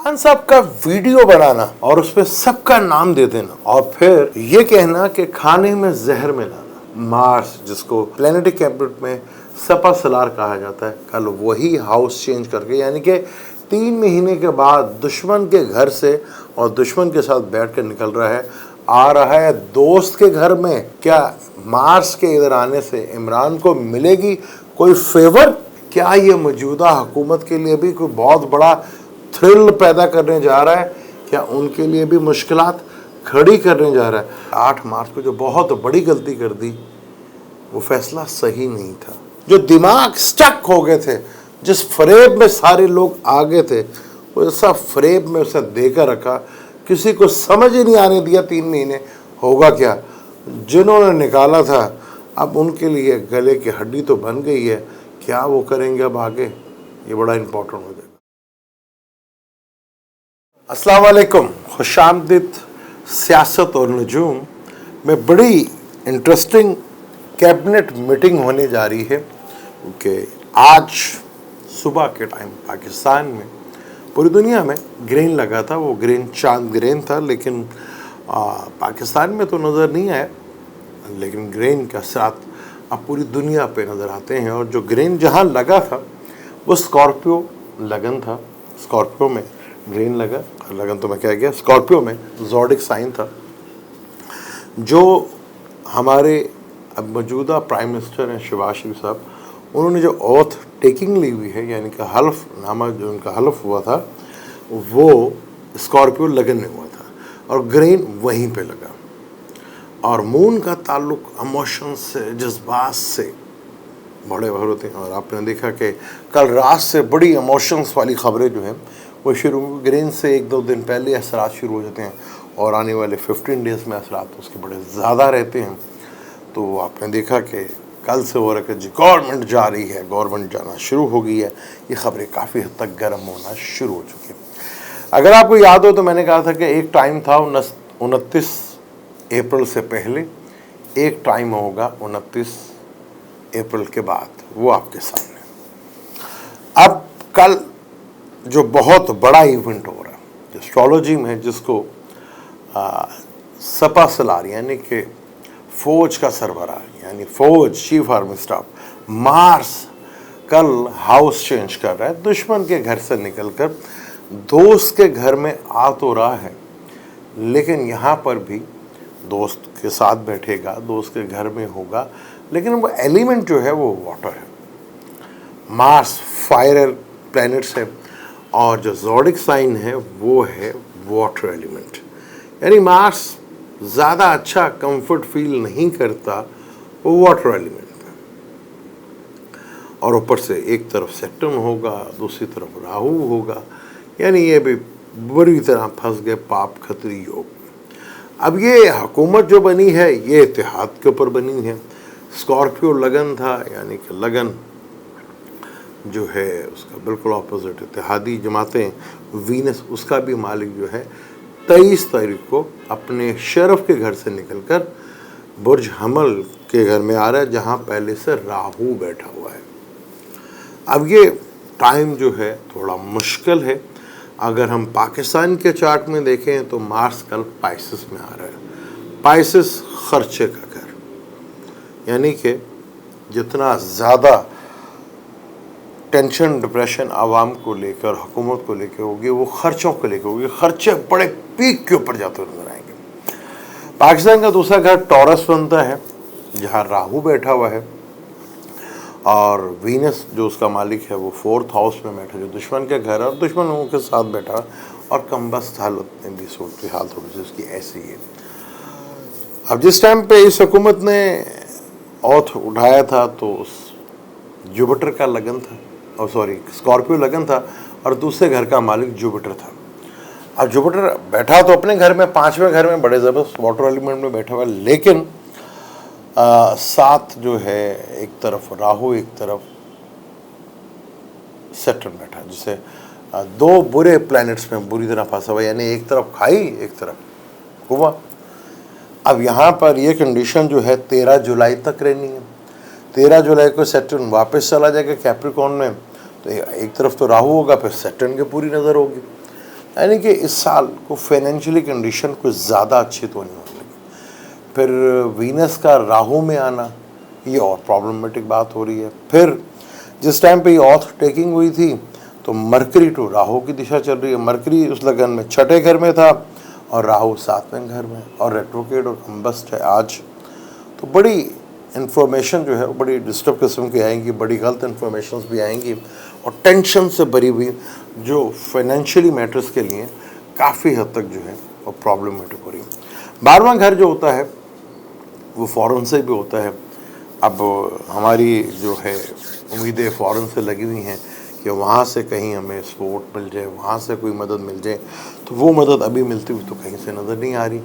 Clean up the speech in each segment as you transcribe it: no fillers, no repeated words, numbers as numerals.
खान साहब का वीडियो बनाना और उसमें सबका नाम दे देना और फिर ये कहना कि खाने में जहर मिलाना। मार्स, जिसको प्लेनेटरी कैबिनेट में सपा सलार कहा जाता है, कल वही हाउस चेंज करके, यानी कि 3 महीने के बाद दुश्मन के घर से और दुश्मन के साथ बैठ कर निकल रहा है, आ रहा है दोस्त के घर में। क्या मार्स के इधर आने से इमरान को मिलेगी कोई फेवर? क्या ये मौजूदा हुकूमत के लिए भी कोई बहुत बड़ा थ्रिल पैदा करने जा रहा है? क्या उनके लिए भी मुश्किलात खड़ी करने जा रहा है? 8 मार्च को जो बहुत बड़ी गलती कर दी, वो फैसला सही नहीं था। जो दिमाग स्टक हो गए थे, जिस फरेब में सारे लोग आ गए थे, वो ऐसा फरेब में उसे देकर रखा, किसी को समझ ही नहीं आने दिया 3 महीने होगा क्या। जिन्होंने निकाला था, अब उनके लिए गले की हड्डी तो बन गई है, क्या वो करेंगे अब आगे, ये बड़ा इंपॉर्टेंट हो जाएगा। अस्सलाम वालेकुम, खुशामदीद। सियासत और नजूम में बड़ी इंटरेस्टिंग कैबिनेट मीटिंग होने जा रही है, क्योंकि आज सुबह के टाइम पाकिस्तान में, पूरी दुनिया में ग्रेन लगा था। वो ग्रेन चांद ग्रेन था, लेकिन पाकिस्तान में तो नज़र नहीं आया, लेकिन ग्रेन के असरात अब पूरी दुनिया पे नज़र आते हैं। और जो ग्रेन जहाँ लगा था वो स्कॉर्पियो लगन था। स्कॉर्पियो में ग्रेन लगा, लगन तो मैं कह गया, स्कॉर्पियो में ज़ोडिक साइन था। जो हमारे अब मौजूदा प्राइम मिनिस्टर हैं शहबाज शरीफ साहब, उन्होंने जो ओथ टेकिंग ली हुई है, यानी कि हल्फनामा जो उनका हल्फ हुआ था, वो स्कॉर्पियो लगन में हुआ था और ग्रेन वहीं पे लगा। और मून का ताल्लुक इमोशन से, जज्बात से बड़े भर होते हैं। और आपने देखा कि कल रात से बड़ी इमोशंस वाली खबरें जो हैं वो शुरू, ग्रेन से 1-2 दिन पहले असरात शुरू हो जाते हैं और आने वाले 15 डेज़ में असरात उसके बड़े ज़्यादा रहते हैं। तो आपने देखा कि कल से हो रहा है कि गवर्नमेंट जा रही है, गवर्नमेंट जाना शुरू हो गई है। ये खबरें काफ़ी हद तक गर्म होना शुरू हो चुकी हैं। अगर आपको याद हो तो मैंने कहा था कि एक टाइम था 29 अप्रैल से पहले, एक टाइम होगा 29 अप्रैल के बाद, वो आपके सामने। अब कल जो बहुत बड़ा इवेंट हो रहा है एस्ट्रोलॉजी में, जिसको सपा सलार यानी कि फौज का सरबराह, यानी फौज चीफ आर्मी स्टाफ मार्स, कल हाउस चेंज कर रहा है। दुश्मन के घर से निकलकर दोस्त के घर में आ तो रहा है, लेकिन यहाँ पर भी दोस्त के साथ बैठेगा, दोस्त के घर में होगा, लेकिन वो एलिमेंट जो है वो वाटर है। मार्स फायर प्लैनेट है और जो ज़ोडिक साइन है वो है वाटर एलिमेंट। यानी मार्स ज़्यादा अच्छा कंफर्ट फील नहीं करता वो वाटर एलिमेंट पे। और ऊपर से एक तरफ सैटर्न होगा, दूसरी तरफ राहु होगा, यानी ये भी बुरी तरह फंस गए पाप खतरी योग में। अब ये हुकूमत जो बनी है ये इत्तेहाद के ऊपर बनी है। स्कॉर्पियो लगन था, यानी कि लगन जो है उसका बिल्कुल ऑपोजिट इत्तेहादी जमातें, वीनस उसका भी मालिक जो है 23 तारीख को अपने शरफ के घर से निकलकर बुर्ज हमल के घर में आ रहा है, जहाँ पहले से राहु बैठा हुआ है। अब ये टाइम जो है थोड़ा मुश्किल है। अगर हम पाकिस्तान के चार्ट में देखें तो मार्स कल पाइसेस में आ रहा है। पाइसेस खर्चे का घर, यानी कि जितना ज़्यादा टेंशन डिप्रेशन आवाम को लेकर, हुकूमत को लेकर होगी, वो खर्चों को लेकर होगी। खर्चे बड़े पीक के ऊपर जाते नजर आएंगे। पाकिस्तान का दूसरा घर टॉरस बनता है, जहाँ राहु बैठा हुआ है और वीनस जो उसका मालिक है वो 4th हाउस में बैठा, जो दुश्मन के घर है और दुश्मनों के साथ बैठा, और कमबख्त हालत में भी सूरत हाल थोड़ी सी उसकी ऐसी है। अब जिस टाइम पे इस हुकूमत ने औथ उठाया था तो उस जुपिटर का लगन था, और सॉरी स्कॉर्पियो लगन था, और दूसरे घर का मालिक जुपिटर था। अब जुपिटर बैठा तो अपने घर में, 5वें घर में, बड़े ज़बरदस्त वाटर एलिमेंट में बैठा हुआ, लेकिन साथ जो है एक तरफ राहु, एक तरफ सैटर्न बैठा, जिसे 2 बुरे प्लैनेट्स में बुरी तरह फंसा हुआ, यानी एक तरफ खाई एक तरफ कुआं। अब यहाँ पर ये कंडीशन जो है 13 जुलाई तक रहनी है। 13 जुलाई को सैटर्न वापस चला जाएगा कैप्रिकॉर्न में, तो एक तरफ तो राहु होगा, फिर सैटर्न की पूरी नज़र होगी। यानी कि इस साल को फाइनेंशियली कंडीशन कुछ ज़्यादा अच्छी तो नहीं होने लगी। फिर वीनस का राहु में आना, ये और प्रॉब्लमेटिक बात हो रही है। फिर जिस टाइम पे ये ऑथ टेकिंग हुई थी तो मरकरी टू राहु की दिशा चल रही है। मरकरी उस लगन में छठे घर में था और राहु सातवें घर में, और रेट्रोकेड और कंबस्ट है आज। तो बड़ी इन्फॉर्मेशन जो है वो बड़ी डिस्टर्ब किस्म की आएंगी, बड़ी गलत इन्फॉर्मेशन भी आएंगी और टेंशन से भरी हुई, जो फाइनेंशियली मैटर्स के लिए काफ़ी हद तक जो है वो प्रॉब्लमेटिक हो रही है। 12वां घर जो होता है वो फ़ॉरेन से भी होता है। अब हमारी जो है उम्मीदें फ़ॉरेन से लगी हुई हैं कि वहाँ से कहीं हमें सपोर्ट मिल जाए, वहाँ से कोई मदद मिल जाए, तो वो मदद अभी मिलती हुई तो कहीं से नज़र नहीं आ रही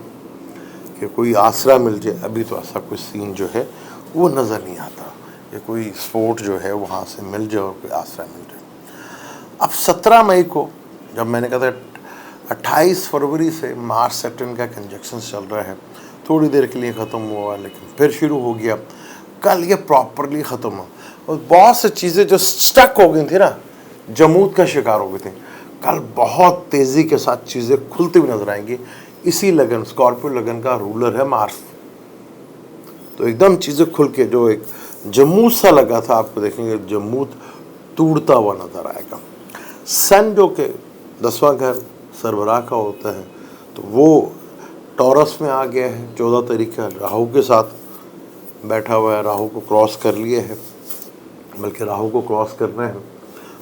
कि कोई आसरा मिल जाए। अभी तो ऐसा कोई सीन जो है वो नज़र नहीं आता कि कोई सपोर्ट जो है वहाँ से मिल जाए और कोई आसरा मिल जाए। अब 17 मई को जब मैंने कहा था 28 फरवरी से मार्स सैटर्न का कंजक्शन चल रहा है, थोड़ी देर के लिए ख़त्म हुआ लेकिन फिर शुरू हो गया। कल ये प्रॉपरली ख़त्म हुआ और बहुत सी चीज़ें जो स्टक हो गई थी ना, जमूत का शिकार हो गई थी, कल बहुत तेज़ी के साथ चीज़ें खुलती हुई नजर आएंगी। इसी लगन, स्कॉर्पियो लगन का रूलर है मार्स, तो एकदम चीज़ें खुल के जो एक जमूत सा लगा था, आपको देखेंगे जमूत टूटता हुआ नजर आएगा। सन जो कि 10वां घर सरबराह का होता है, तो वो टॉरस में आ गया है 14 तारीख का, राहु के साथ बैठा हुआ है, राहु को क्रॉस कर लिए है, बल्कि राहु को क्रॉस करना है।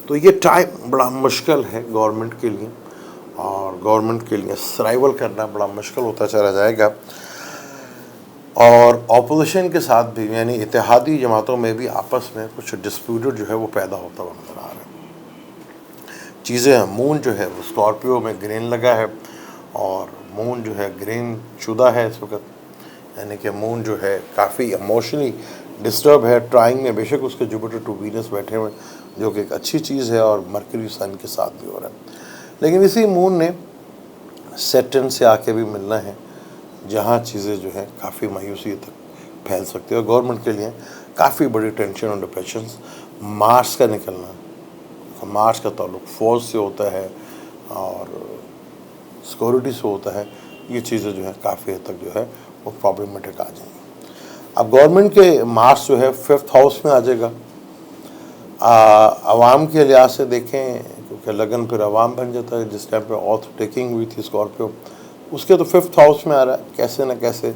तो ये टाइम बड़ा मुश्किल है गवर्नमेंट के लिए, और गवर्नमेंट के लिए सर्वाइवल करना बड़ा मुश्किल होता चला जाएगा। और ऑपोजिशन के साथ भी, यानी इत्तेहादी जमातों में भी आपस में कुछ डिस्प्यूटेड जो है वो पैदा होता हुआ नजर आ रहा है। चीज़ें, मून जो है वो स्कॉर्पियो में ग्रीन लगा है और मून जो है ग्रीन शुदा है इस वक्त, यानी कि मून जो है काफ़ी इमोशनली डिस्टर्ब है। ट्राइंग में बेशक उसके जुपिटर टू वीनस बैठे हुए, जो कि एक अच्छी चीज़ है, और मरकरी सन के साथ भी हो रहा है। लेकिन इसी मून ने सैटर्न से आके भी मिलना है, जहाँ चीज़ें जो है काफ़ी मायूसी तक फैल सकती है और गवर्नमेंट के लिए काफ़ी बड़ी टेंशन और डिप्रेशन। मार्स का निकलना, मार्स का ताल्लुक फौज से होता है और सिक्योरिटी से होता है, ये चीज़ें जो है काफ़ी हद तक जो है वो प्रॉब्लमेटिक आ जाएंगी। अब गवर्नमेंट के मार्स जो है 5th हाउस में आ जाएगा। आवाम के लिहाज से देखें, क्योंकि लगन फिर आवाम बन जाता है। जिस टाइम पे ऑथ टेकिंग हुई थी स्कॉर्पियो, उसके तो 5th हाउस में आ रहा है, कैसे न कैसे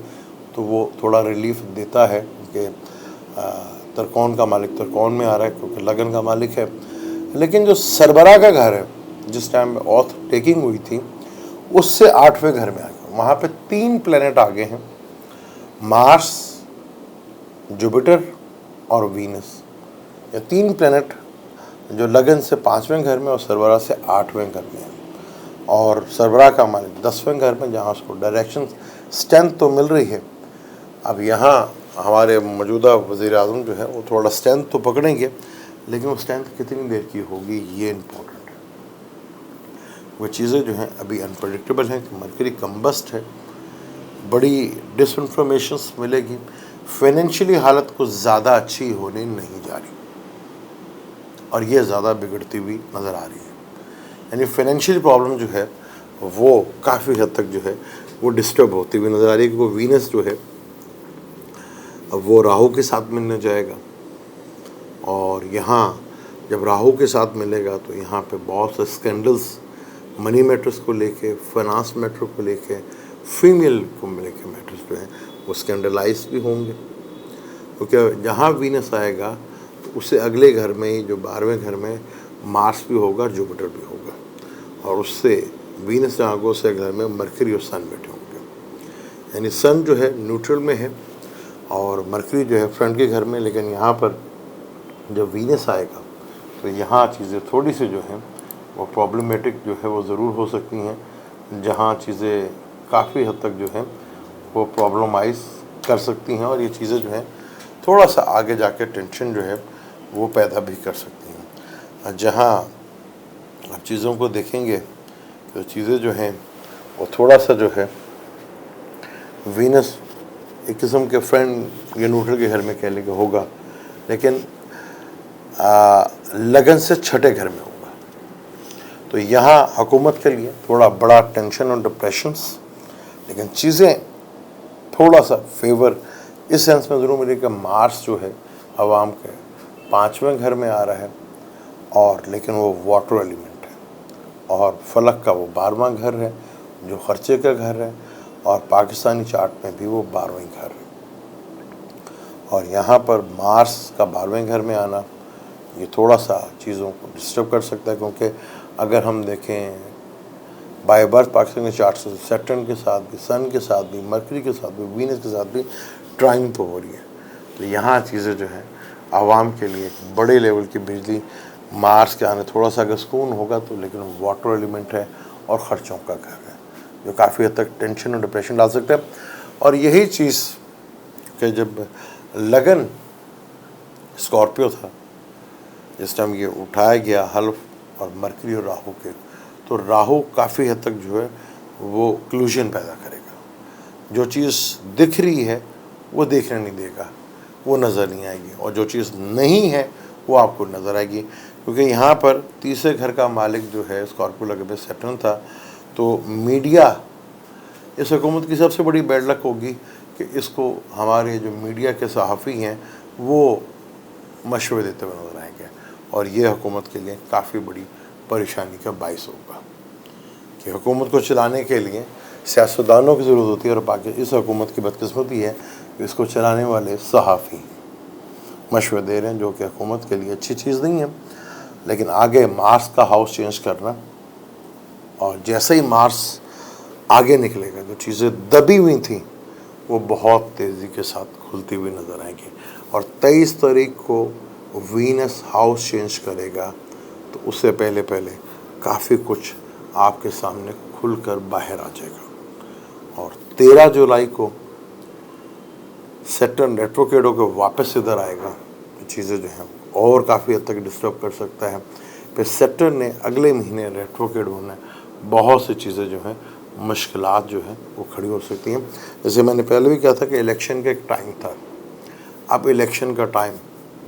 तो वो थोड़ा रिलीफ देता है कि त्रिकोण का मालिक त्रिकोण में आ रहा है, क्योंकि लगन का मालिक है। लेकिन जो सरबराह का घर है, जिस टाइम में ऑथ टेकिंग हुई थी, उससे 8वें घर में आ गया। वहाँ पे 3 प्लेनेट आ गए हैं, मार्स, जुपिटर और वीनस। ये 3 प्लेनेट जो लगन से 5वें घर में और सरबराह से 8वें घर में है। और सरबराह का मालिक 10वें घर में, जहाँ उसको डायरेक्शन स्ट्रेंथ तो मिल रही है। अब यहाँ हमारे मौजूदा वज़ीर आज़म जो है वो थोड़ा स्ट्रेंथ तो पकड़ेंगे, लेकिन वो स्ट्रेंथ कितनी देर की होगी ये इम्पोर्टेंट है। वो चीज़ें जो हैं अभी अनप्रडिक्टेबल हैं कि मरकरी कंबस्ट है, बड़ी डिसइंफॉर्मेशंस मिलेगी, फाइनेंशियली हालत कुछ ज़्यादा अच्छी होने नहीं जा रही और ये ज़्यादा बिगड़ती हुई नज़र आ रही है। यानी फाइनेंशियल प्रॉब्लम जो है वो काफ़ी हद तक जो है वो डिस्टर्ब होती हुई नज़र आ रही है, क्योंकि वीनस जो है अब वो राहु के साथ मिलने जाएगा, और यहाँ जब राहु के साथ मिलेगा तो यहाँ पे बहुत से स्कैंडल्स, मनी मैटर्स को लेके, फाइनेंस मैटर को लेके, फीमेल को लेके मैटर्स जो हैं वो स्कैंडलाइज भी होंगे। क्योंकि जहाँ वीनस आएगा तो उससे अगले घर में ही, जो 12वें घर में, मार्स भी होगा, जुपिटर भी होगा, और उससे वीनस जहाँ होगा उससे घर में मरकरी और सन बैठे होंगे। यानी सन जो है न्यूट्रल में है और मरकरी जो है फ्रंट के घर में। लेकिन यहाँ पर जब वीनस आएगा तो यहाँ चीज़ें थोड़ी सी जो हैं वो प्रॉब्लमेटिक जो है वो ज़रूर हो सकती हैं, जहाँ चीज़ें काफ़ी हद तक जो है वो प्रॉब्लमाइज कर सकती हैं, और ये चीज़ें जो हैं थोड़ा सा आगे जाके टेंशन जो है वो पैदा भी कर सकती हैं। जहाँ आप चीज़ों को देखेंगे तो चीज़ें जो हैं वो थोड़ा सा जो है वीनस एक किस्म के फ्रेंड या न्यूट्रल के घर में कह लेंगे होगा, लेकिन लगन से छठे घर में होगा। तो यहाँ हुकूमत के लिए थोड़ा बड़ा टेंशन और डिप्रेशंस, लेकिन चीज़ें थोड़ा सा फेवर इस सेंस में ज़रूर मिली कि मार्स जो है आवाम के 5वें घर में आ रहा है, और लेकिन वो वाटर एलिमेंट है, और फलक का वो 12वां घर है जो खर्चे का घर है, और पाकिस्तानी चार्ट में भी वो 12वां घर है। और यहाँ पर मार्स का 12वें घर में आना ये थोड़ा सा चीज़ों को डिस्टर्ब कर सकता है, क्योंकि अगर हम देखें बाय बर्थ पाकिस्तानी चार्ट से सैटर्न के साथ भी, सन के साथ भी, मरकरी के साथ भी, वीनस के साथ भी ट्राइंग तो हो रही है। तो यहाँ चीज़ें जो हैं आवाम के लिए बड़े लेवल की बिजली मार्स के आने थोड़ा सा अगर सुकून होगा तो, लेकिन वाटर एलिमेंट है और ख़र्चों का घर है जो काफ़ी हद तक टेंशन और डिप्रेशन डाल सकता है। और यही चीज़ कि जब लगन स्कॉर्पियो था, जिस टाइम ये उठाया गया हल्फ और मरकरी और राहु के, तो राहु काफ़ी हद तक जो है वो क्लूजन पैदा करेगा। जो चीज़ दिख रही है वो देखने नहीं देगा, वो नज़र नहीं आएगी, और जो चीज़ नहीं है वो आपको नज़र आएगी। क्योंकि यहाँ पर तीसरे घर का मालिक जो है स्कॉर्पियो लगे पे सैटर्न था, तो मीडिया इस हुकूमत की सबसे बड़ी बैड लक होगी कि इसको हमारे जो मीडिया के सहाफ़ी हैं वो मशवरे देते हुए नजर आएंगे, और ये हुकूमत के लिए काफ़ी बड़ी परेशानी का बायस होगा कि हुकूमत को चलाने के लिए सियासतदानों की ज़रूरत होती है, और बाकी इस हुकूमत की बदकिस्मती है कि इसको चलाने वाले सहाफ़ी मशवरे दे रहे हैं, जो कि हुकूमत के लिए अच्छी चीज़ नहीं है। लेकिन आगे मार्स का हाउस चेंज करना, और जैसे ही मार्स आगे निकलेगा जो चीज़ें दबी हुई थी वो बहुत तेज़ी के साथ खुलती हुई नज़र आएंगी। और 23 तारीख को वीनस हाउस चेंज करेगा, तो उससे पहले पहले काफ़ी कुछ आपके सामने खुलकर बाहर आ जाएगा। और 13 जुलाई को सैटर्न रेट्रोग्रेड होकर वापस इधर आएगा, चीज़ें जो हैं और काफ़ी हद तक डिस्टर्ब कर सकता है। फिर सैटर्न ने अगले महीने रेट्रोग्रेड होना है, बहुत सी चीज़ें जो हैं मुश्किलात जो है वो खड़ी हो सकती हैं। जैसे मैंने पहले भी कहा था कि इलेक्शन का एक टाइम था, अब इलेक्शन का टाइम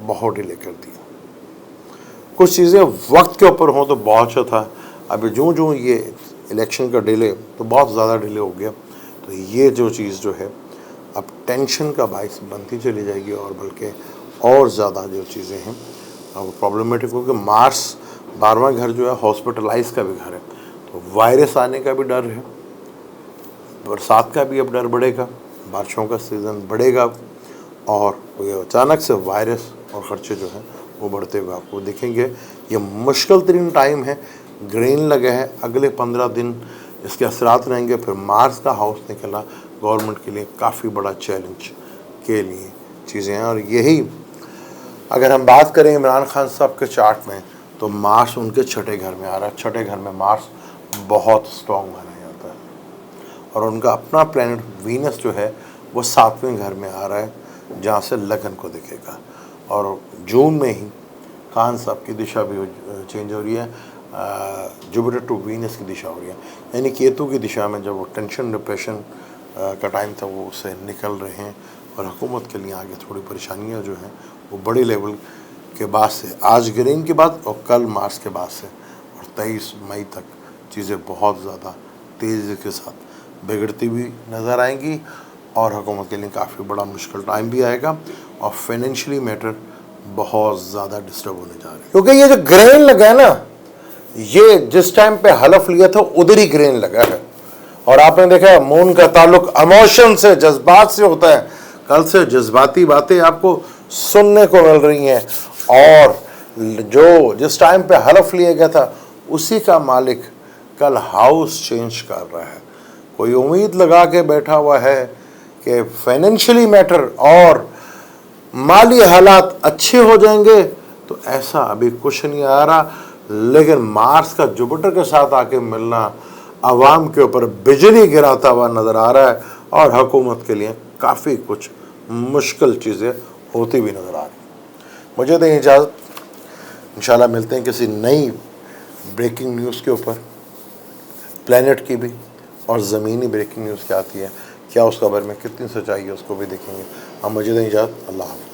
बहुत डिले कर दिया। कुछ चीज़ें वक्त के ऊपर हों तो बहुत अच्छा था, अभी जो ये इलेक्शन का डिले तो बहुत ज़्यादा डिले हो गया, तो ये जो चीज़ जो है अब टेंशन का बायस बनती चली जाएगी, और बल्कि और ज़्यादा जो चीज़ें हैं वो प्रॉब्लमेटिक होगी। मार्स 12वां घर जो है हॉस्पिटलाइज का भी घर है, तो वायरस आने का भी डर है, बरसात का भी अब डर बढ़ेगा, बारिशों का सीज़न बढ़ेगा, और अचानक से वायरस और ख़र्चे जो हैं वो बढ़ते हुए आपको दिखेंगे। ये मुश्किल तरीन टाइम है, ग्रेन लगे हैं, अगले 15 दिन इसके असरात रहेंगे। फिर मार्स का हाउस निकलना गवर्नमेंट के लिए काफ़ी बड़ा चैलेंज के लिए चीज़ें हैं। और यही अगर हम बात करें इमरान खान साहब के चार्ट में, तो मार्स उनके छठे घर में आ रहा है। छठे घर में मार्स बहुत स्ट्रॉन्ग माना जाता है, और उनका अपना प्लैनेट वीनस जो है वो 7वें घर में आ रहा है, जहाँ से लगन को दिखेगा। और जून में ही खान साहब की दिशा भी चेंज हो रही है, जुपिटर टू वीनस की दिशा हो रही है, यानी केतु की दिशा में जब वो टेंशन डिप्रेशन का टाइम था वो उससे निकल रहे हैं। और हुकूमत के लिए आगे थोड़ी परेशानियाँ जो हैं वो बड़ी लेवल के बाद से, आज ग्रीन के बाद और कल मार्च के बाद से, और 23 मई तक चीज़ें बहुत ज़्यादा तेज़ी के साथ बिगड़ती हुई नज़र आएंगी, और हुकूमत के लिए काफ़ी बड़ा मुश्किल टाइम भी आएगा, और फाइनेंशियली मैटर बहुत ज़्यादा डिस्टर्ब होने जा रहे हैं। क्योंकि ये जो ग्रेन लगा है ना, ये जिस टाइम पे हलफ लिया था उधर ही ग्रेन लगा है, और आपने देखा मून का ताल्लुक इमोशन से, जज्बात से होता है। कल से जज्बाती बातें आपको सुनने को मिल रही हैं, और जो जिस टाइम पे हलफ लिया गया था उसी का मालिक कल हाउस चेंज कर रहा है। कोई उम्मीद लगा के बैठा हुआ है कि फाइनेंशियली मैटर और माली हालात अच्छे हो जाएंगे, तो ऐसा अभी कुछ नहीं आ रहा। लेकिन मार्स का जुपिटर के साथ आके मिलना आवाम के ऊपर बिजली गिराता हुआ नज़र आ रहा है, और हुकूमत के लिए काफ़ी कुछ मुश्किल चीज़ें होती हुई नज़र आ रही। मुझे दें इजाज़त, इंशाल्लाह मिलते हैं किसी नई ब्रेकिंग न्यूज़ के ऊपर, प्लैनेट की भी और ज़मीनी ब्रेकिंग न्यूज़ क्या आती है, क्या उस खबर में कितनी सच्चाई है, उसको भी देखेंगे। हम मुझे दें इजाज़त, अल्लाह हाफ़िज़।